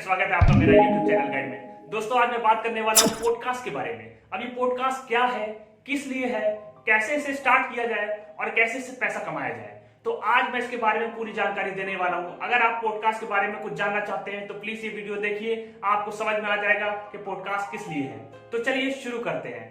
स्वागत है आपका मेरा YouTube चैनल गाइड में। दोस्तों आज मैं बात करने वाला हूँ पॉडकास्ट के बारे में। अभी पॉडकास्ट क्या है, किस लिए है, कैसे इसे स्टार्ट किया जाए और कैसे इससे पैसा कमाया जाए, तो आज मैं इसके बारे में पूरी जानकारी देने वाला हूँ। अगर आप पॉडकास्ट के बारे में कुछ जानना चाहते हैं तो प्लीज ये वीडियो देखिए, आपको समझ में आ जाएगा कि पॉडकास्ट किस लिए है। तो चलिए शुरू करते हैं।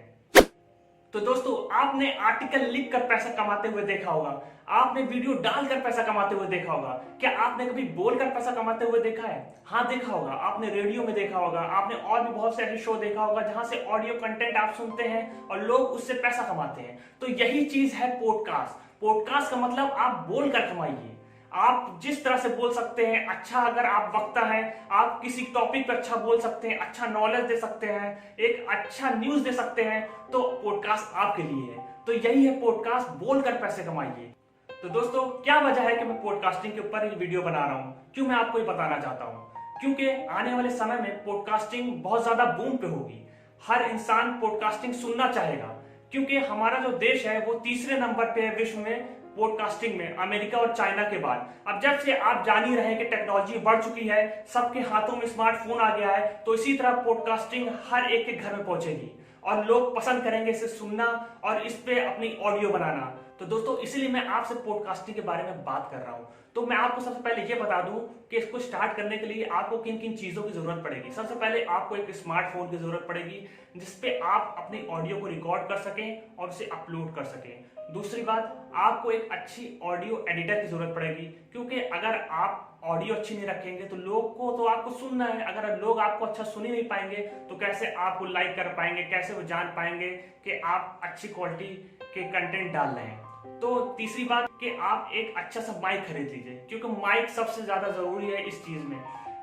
तो दोस्तों आपने आर्टिकल लिख कर पैसा कमाते हुए देखा होगा, आपने वीडियो डालकर पैसा कमाते हुए देखा होगा। क्या आपने कभी बोलकर पैसा कमाते हुए देखा है? हाँ देखा होगा। आपने रेडियो में देखा होगा, आपने और भी बहुत से ऐसे शो देखा होगा जहां से ऑडियो कंटेंट आप सुनते हैं और लोग उससे पैसा कमाते हैं। तो यही चीज है पॉडकास्ट। पॉडकास्ट का मतलब आप बोलकर कमाइए। आप जिस तरह से बोल सकते हैं, अच्छा अगर आप वक्ता हैं, आप किसी टॉपिक पर अच्छा बोल सकते हैं, अच्छा नॉलेज दे सकते हैं, एक अच्छा न्यूज दे सकते हैं, तो पॉडकास्ट आपके लिए है। तो यही है पॉडकास्ट, बोलकर पैसे कमाइए। तो दोस्तों क्या वजह है कि मैं पॉडकास्टिंग के ऊपर ये वीडियो बना रहा हूं, क्यों मैं आपको ये बताना चाहता हूं। क्योंकि आने वाले समय में पॉडकास्टिंग बहुत ज्यादा बूम पे होगी। हर इंसान पॉडकास्टिंग सुनना चाहेगा, क्योंकि हमारा जो देश है वो तीसरे नंबर पे है विश्व में पॉडकास्टिंग में, अमेरिका और चाइना के बाद। अब जब से आप जान ही रहे हैं कि टेक्नोलॉजी बढ़ चुकी है, सबके हाथों में स्मार्टफोन आ गया है, तो इसी तरह पॉडकास्टिंग हर एक के घर में पहुंचेगी और लोग पसंद करेंगे इसे सुनना और इस पे अपनी ऑडियो बनाना। तो दोस्तों इसीलिए मैं आपसे पॉडकास्टिंग के बारे में बात कर रहा हूं। तो मैं आपको सबसे पहले ये बता दूं कि इसको स्टार्ट करने के लिए आपको किन किन चीजों की जरूरत पड़ेगी। सबसे पहले आपको एक स्मार्टफोन की जरूरत पड़ेगी जिसपे आप अपनी ऑडियो को रिकॉर्ड कर सकें और उसे अपलोड कर सकें। दूसरी बात, आपको एक अच्छी ऑडियो एडिटर की जरूरत पड़ेगी, क्योंकि अगर आप ऑडियो अच्छी नहीं रखेंगे तो लोग को तो आपको सुनना है, अगर लोग आपको अच्छा सुन ही नहीं पाएंगे तो कैसे आपको लाइक कर पाएंगे, कैसे वो जान पाएंगे कि आप अच्छी क्वालिटी के कंटेंट डाल रहे हैं। तो तीसरी बात कि आप एक अच्छा सा माइक खरीद लीजिए, क्योंकि माइक सबसे ज्यादा जरूरी है इस चीज में।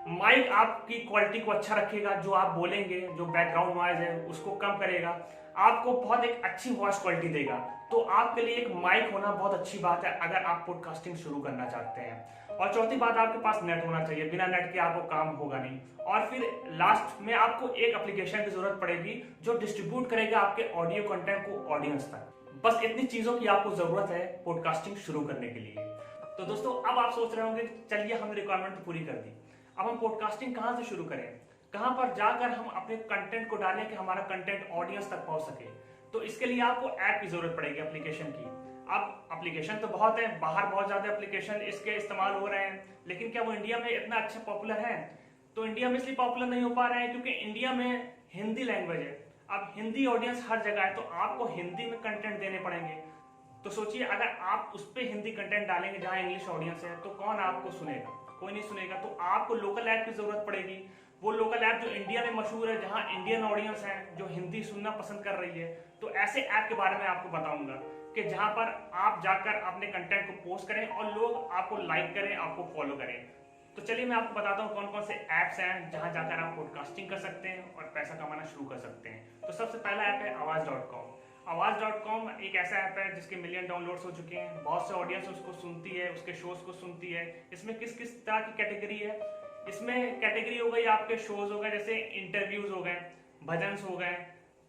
माइक आपकी क्वालिटी को अच्छा रखेगा, जो आप बोलेंगे, जो बैकग्राउंड नॉइज है उसको कम करेगा, आपको बहुत एक अच्छी वॉइस क्वालिटी देगा। तो आपके लिए एक माइक होना बहुत अच्छी बात है अगर आप पॉडकास्टिंग शुरू करना चाहते हैं। और चौथी बात, आपके पास नेट होना चाहिए, बिना नेट के आपको काम होगा नहीं। और फिर लास्ट में आपको एक एप्लीकेशन की जरूरत पड़ेगी जो डिस्ट्रीब्यूट करेगा आपके ऑडियो कंटेंट को ऑडियंस तक। बस इतनी चीजों की आपको जरूरत है पॉडकास्टिंग शुरू करने के लिए। तो दोस्तों अब आप सोच रहे होंगे चलिए हमने रिक्वायरमेंट तो पूरी कर दी, अब हम पॉडकास्टिंग कहां से शुरू करें, कहां पर जाकर हम अपने कंटेंट को डालें कि हमारा कंटेंट ऑडियंस तक पहुंच सके। तो इसके लिए आपको ऐप की जरूरत पड़ेगी, एप्लीकेशन की। अब एप्लीकेशन तो बहुत है, बाहर बहुत ज्यादा एप्लीकेशन इसके इस्तेमाल हो रहे हैं, लेकिन क्या वो इंडिया में इतना अच्छा पॉपुलर है? तो इंडिया में इसलिए पॉपुलर नहीं हो पा रहे हैं क्योंकि इंडिया में हिंदी लैंग्वेज है। अब हिंदी ऑडियंस हर जगह है, तो आपको हिंदी में कंटेंट देने पड़ेंगे। तो सोचिए अगर आप उस पर हिंदी कंटेंट डालेंगे जहां इंग्लिश ऑडियंस है तो कौन आपको सुनेगा? कोई नहीं सुनेगा। तो आपको लोकल ऐप की जरूरत पड़ेगी, वो लोकल ऐप जो इंडिया में मशहूर है, जहां इंडियन ऑडियंस है जो हिंदी सुनना पसंद कर रही है। तो ऐसे ऐप के बारे में आपको बताऊंगा कि जहां पर आप जाकर अपने कंटेंट को पोस्ट करें और लोग आपको लाइक करें, आपको फॉलो करें। तो चलिए मैं आपको बताता हूँ कौन कौन से ऐप्स हैं जहां जाकर आप पॉडकास्टिंग कर सकते हैं और पैसा कमाना शुरू कर सकते हैं। तो सबसे पहला ऐप है आवाज.com। आवाज.com एक ऐसा ऐप है जिसके मिलियन डाउनलोड्स हो चुके हैं, बहुत से ऑडियंस उसको सुनती है, उसके शोज को सुनती है। इसमें किस किस तरह की कैटेगरी है? इसमें कैटेगरी हो गई आपके शोज हो गए, जैसे इंटरव्यूज हो गए, भजन्स हो गए,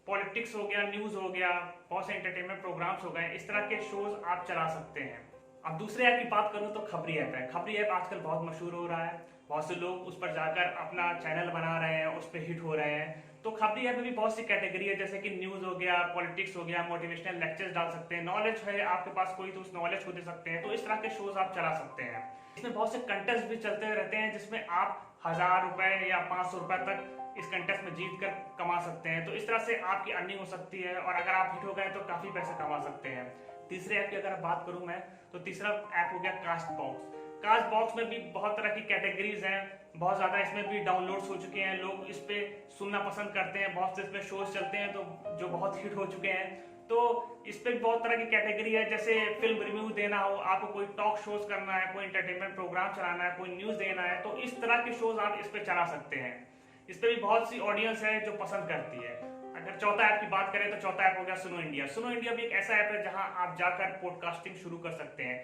पॉलिटिक्स हो गया, न्यूज हो गया, बहुत से एंटरटेनमेंट प्रोग्राम्स हो गए। इस तरह के शोज आप चला सकते हैं। अब दूसरे ऐप की बात करूं तो खबरी ऐप है। खबरी ऐप आजकल बहुत मशहूर हो रहा है, बहुत से लोग उस पर जाकर अपना चैनल बना रहे हैं, उस पर हिट हो रहे हैं। तो खबरी ऐप में भी बहुत सी कैटेगरी है, जैसे कि न्यूज हो गया, पॉलिटिक्स हो गया, मोटिवेशनल लेक्चर्स डाल सकते हैं, नॉलेज है आपके पास कोई तो उस नॉलेज को दे सकते हैं। तो इस तरह के शोज आप चला सकते हैं। इसमें बहुत से कंटेस्ट भी चलते रहते हैं जिसमें आप 1000 रुपए या 500 रुपए तक इस कंटेस्ट में जीत कर कमा सकते हैं। तो इस तरह से आपकी अर्निंग हो सकती है और अगर आप हिट हो गए तो काफी पैसे कमा सकते हैं। तीसरे ऐप की अगर बात करूं मैं तो तीसरा ऐप हो गया कास्ट बॉक्स। कास्ट बॉक्स में भी बहुत तरह की कैटेगरीज हैं, बहुत ज्यादा इसमें भी डाउनलोड्स हो चुके हैं, लोग इस पे सुनना पसंद करते हैं, बहुत से इसमें शोज चलते हैं तो जो बहुत हिट हो चुके हैं। तो इस पे भी बहुत तरह की कैटेगरी है, जैसे फिल्म रिव्यू देना हो, आपको कोई टॉक शोज करना है, कोई एंटरटेनमेंट प्रोग्राम चलाना है, कोई न्यूज देना है, तो इस तरह के शोज आप इस पे चला सकते हैं। इस पे भी बहुत सी ऑडियंस है जो पसंद करती है। अगर चौथा ऐप की बात करें तो चौथा ऐप हो गया सुनो इंडिया। सुनो इंडिया भी एक ऐसा ऐप है जहां आप जाकर पॉडकास्टिंग शुरू कर सकते हैं।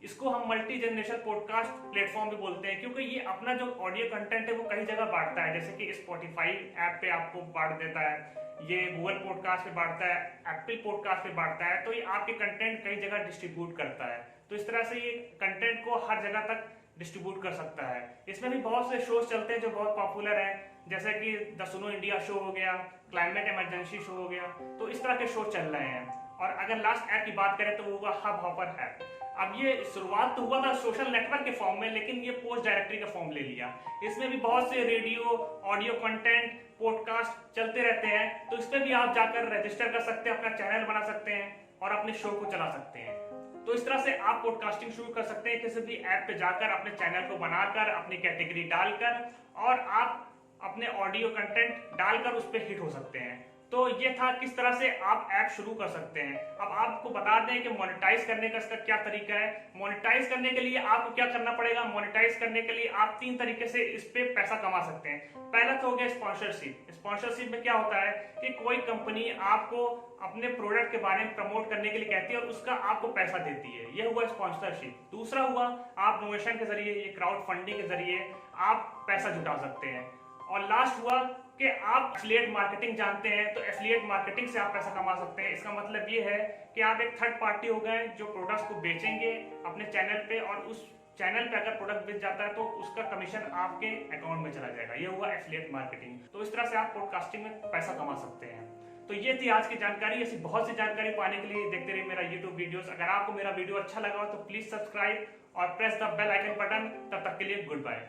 इसको हम मल्टी जनरेशन पॉडकास्ट प्लेटफॉर्म भी बोलते हैं, क्योंकि ये अपना जो ऑडियो कंटेंट है वो कई जगह बांटता है। जैसे कि स्पॉटिफाई ऐप पे आपको बांट देता है, ये गूगल पॉडकास्ट पे बांटता है, एप्पल पॉडकास्ट पे बांटता है। तो ये आपके कंटेंट कई जगह डिस्ट्रीब्यूट करता है। तो इस तरह से ये कंटेंट को हर जगह तक डिस्ट्रीब्यूट कर सकता है। इसमें भी बहुत से शोज चलते हैं जो बहुत पॉपुलर हैं, जैसे कि द सुनो इंडिया शो हो गया, क्लाइमेट इमरजेंसी शो हो गया। तो इस तरह के शो चल रहे हैं। और अगर लास्ट ऐप की बात करें तो वो होगा हब हॉपर ऐप। अब ये शुरुआत तो हुआ था सोशल नेटवर्क के फॉर्म में, लेकिन ये पोस्ट डायरेक्टरी का फॉर्म ले लिया। इसमें भी बहुत से रेडियो, ऑडियो कंटेंट, पॉडकास्ट चलते रहते हैं। तो इस पर भी आप जाकर रजिस्टर कर सकते हैं, अपना चैनल बना सकते हैं और अपने शो को चला सकते हैं। तो इस तरह से आप पॉडकास्टिंग शुरू कर सकते हैं किसी भी ऐप पे जाकर, अपने चैनल को बनाकर, अपनी कैटेगरी डालकर, और आप अपने ऑडियो कंटेंट डालकर उस पर हिट हो सकते हैं। तो ये था किस तरह से आप ऐप शुरू कर सकते हैं। अब आपको बता दें कि मोनेटाइज करने का इसका क्या तरीका है। मोनेटाइज करने के लिए आपको क्या करना पड़ेगा। मोनेटाइज करने के लिए आप 3 तरीके से इस पे पैसा कमा सकते हैं। पहला तो हो गया स्पॉन्सरशिप। स्पॉन्सरशिप में क्या होता है कि कोई कंपनी आपको अपने प्रोडक्ट के बारे में प्रमोट करने के लिए कहती है और उसका आपको पैसा देती है, यह हुआ स्पॉन्सरशिप। दूसरा हुआ आप डोनेशन के जरिए, ये क्राउड फंडिंग के जरिए आप पैसा जुटा सकते हैं। और लास्ट हुआ कि आप एफिलिएट मार्केटिंग जानते हैं, तो एफिलिएट मार्केटिंग से आप पैसा कमा सकते हैं। इसका मतलब ये है कि आप एक थर्ड पार्टी हो गए जो प्रोडक्ट्स को बेचेंगे अपने चैनल पे, और उस चैनल पे अगर प्रोडक्ट बेच जाता है तो उसका कमीशन आपके अकाउंट में चला जाएगा। ये हुआ एफिलिएट मार्केटिंग। तो इस तरह से आप पॉडकास्टिंग में पैसा कमा सकते हैं। तो ये थी आज की जानकारी। ऐसी बहुत सी जानकारी पाने के लिए देखते रहिए मेरा यूट्यूब वीडियोस। अगर आपको मेरा वीडियो अच्छा लगा हो तो प्लीज सब्सक्राइब और press the bell icon button. तब तक के लिए गुड बाय।